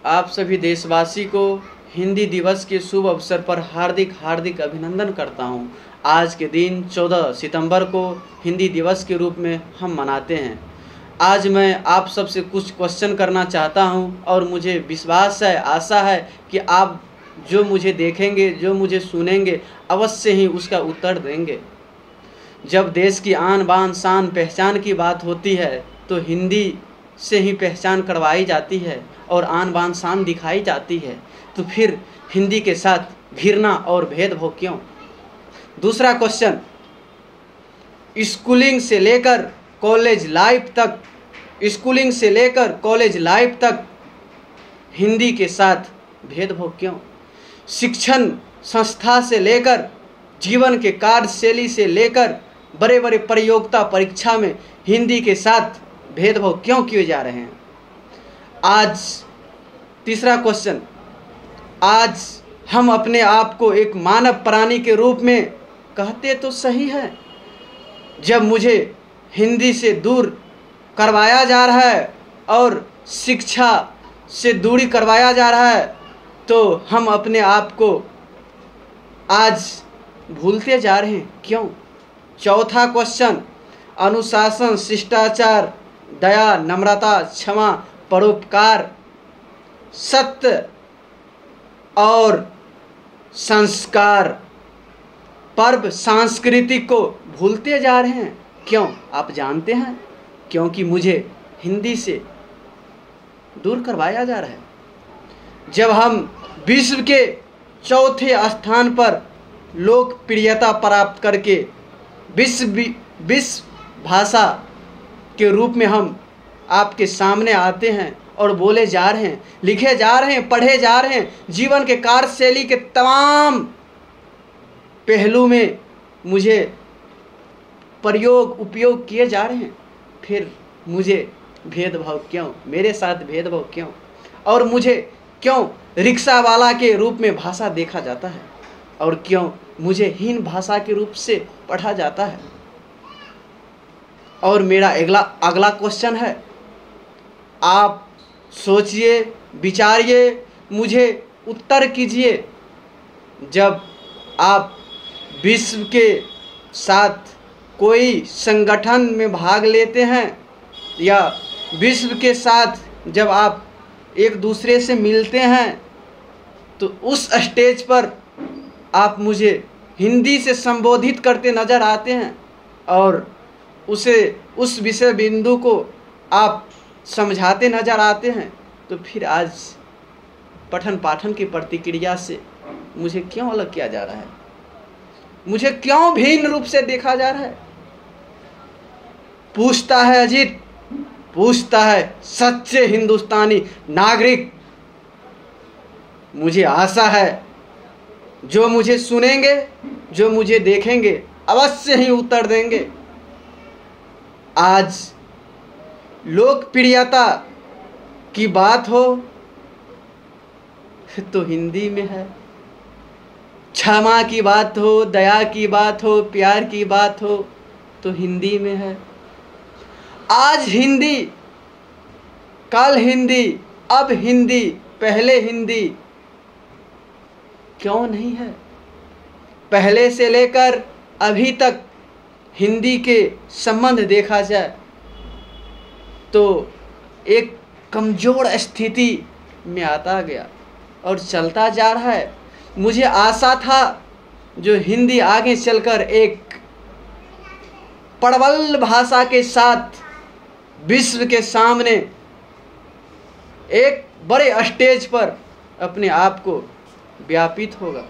आप सभी देशवासी को हिंदी दिवस के शुभ अवसर पर हार्दिक हार्दिक अभिनंदन करता हूं। आज के दिन 14 सितंबर को हिंदी दिवस के रूप में हम मनाते हैं। आज मैं आप सबसे कुछ क्वेश्चन करना चाहता हूं और मुझे विश्वास है, आशा है कि आप जो मुझे देखेंगे, जो मुझे सुनेंगे, अवश्य ही उसका उत्तर देंगे। जब देश की आन बान शान पहचान की बात होती है तो हिंदी से ही पहचान करवाई जाती है और आन बान शान दिखाई जाती है, तो फिर हिंदी के साथ घृणा और भेदभाव क्यों? दूसरा क्वेश्चन, स्कूलिंग से लेकर कॉलेज लाइफ तक हिंदी के साथ भेदभाव क्यों? शिक्षण संस्था से लेकर जीवन के कार्यशैली से लेकर बड़े बड़े प्रतियोगिता परीक्षा में हिंदी के साथ भेदभाव क्यों किए जा रहे हैं? आज तीसरा क्वेश्चन, आज हम अपने आप को एक मानव प्राणी के रूप में कहते तो सही है, जब मुझे हिंदी से दूर करवाया जा रहा है और शिक्षा से दूरी करवाया जा रहा है, तो हम अपने आप को आज भूलते जा रहे हैं क्यों? चौथा क्वेश्चन, अनुशासन, शिष्टाचार, दया, नम्रता, क्षमा, परोपकार, सत्य और संस्कार, पर्व, सांस्कृतिक को भूलते जा रहे हैं क्यों? आप जानते हैं, क्योंकि मुझे हिंदी से दूर करवाया जा रहा है। जब हम विश्व के चौथे स्थान पर लोकप्रियता प्राप्त करके विश्व भाषा के रूप में हम आपके सामने आते हैं और बोले जा रहे हैं, लिखे जा रहे हैं, पढ़े जा रहे हैं, जीवन के कार्यशैली के तमाम पहलू में मुझे उपयोग किए जा रहे हैं, फिर मुझे भेदभाव क्यों? मेरे साथ भेदभाव क्यों? और मुझे क्यों रिक्शा वाला के रूप में भाषा देखा जाता है और क्यों मुझे हीन भाषा के रूप से पढ़ा जाता है? और मेरा अगला क्वेश्चन है, आप सोचिए, विचारिए, मुझे उत्तर कीजिए। जब आप विश्व के साथ कोई संगठन में भाग लेते हैं या विश्व के साथ जब आप एक दूसरे से मिलते हैं, तो उस स्टेज पर आप मुझे हिंदी से संबोधित करते नज़र आते हैं और उस विषय बिंदु को आप समझाते नज़र आते हैं, तो फिर आज पठन पाठन की प्रतिक्रिया से मुझे क्यों अलग किया जा रहा है? मुझे क्यों भिन्न रूप से देखा जा रहा है? पूछता है अजीत, पूछता है सच्चे हिंदुस्तानी नागरिक। मुझे आशा है जो मुझे सुनेंगे, जो मुझे देखेंगे, अवश्य ही उत्तर देंगे। आज लोकप्रियता की बात हो तो हिंदी में है, क्षमा की बात हो, दया की बात हो, प्यार की बात हो तो हिंदी में है। आज हिंदी, कल हिंदी, अब हिंदी, पहले हिंदी क्यों नहीं है? पहले से लेकर अभी तक हिंदी के संबंध देखा जाए तो एक कमज़ोर स्थिति में आता गया और चलता जा रहा है। मुझे आशा था जो हिंदी आगे चलकर एक प्रबल भाषा के साथ विश्व के सामने एक बड़े स्टेज पर अपने आप को व्यापित होगा,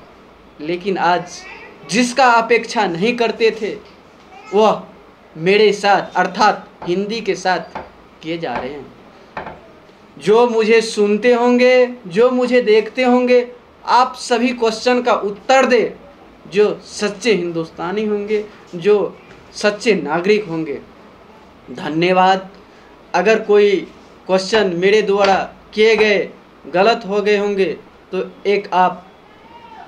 लेकिन आज जिसका अपेक्षा नहीं करते थे वह मेरे साथ अर्थात हिंदी के साथ किए जा रहे हैं। जो मुझे सुनते होंगे, जो मुझे देखते होंगे, आप सभी क्वेश्चन का उत्तर दे जो सच्चे हिंदुस्तानी होंगे, जो सच्चे नागरिक होंगे। धन्यवाद। अगर कोई क्वेश्चन मेरे द्वारा किए गए गलत हो गए होंगे तो एक आप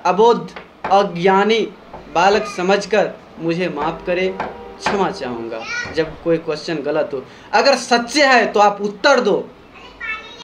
अबोध अज्ञानी बालक समझकर मुझे माफ़ करें, क्षमा चाहूँगा जब कोई क्वेश्चन गलत हो। अगर सच्चे है तो आप उत्तर दो,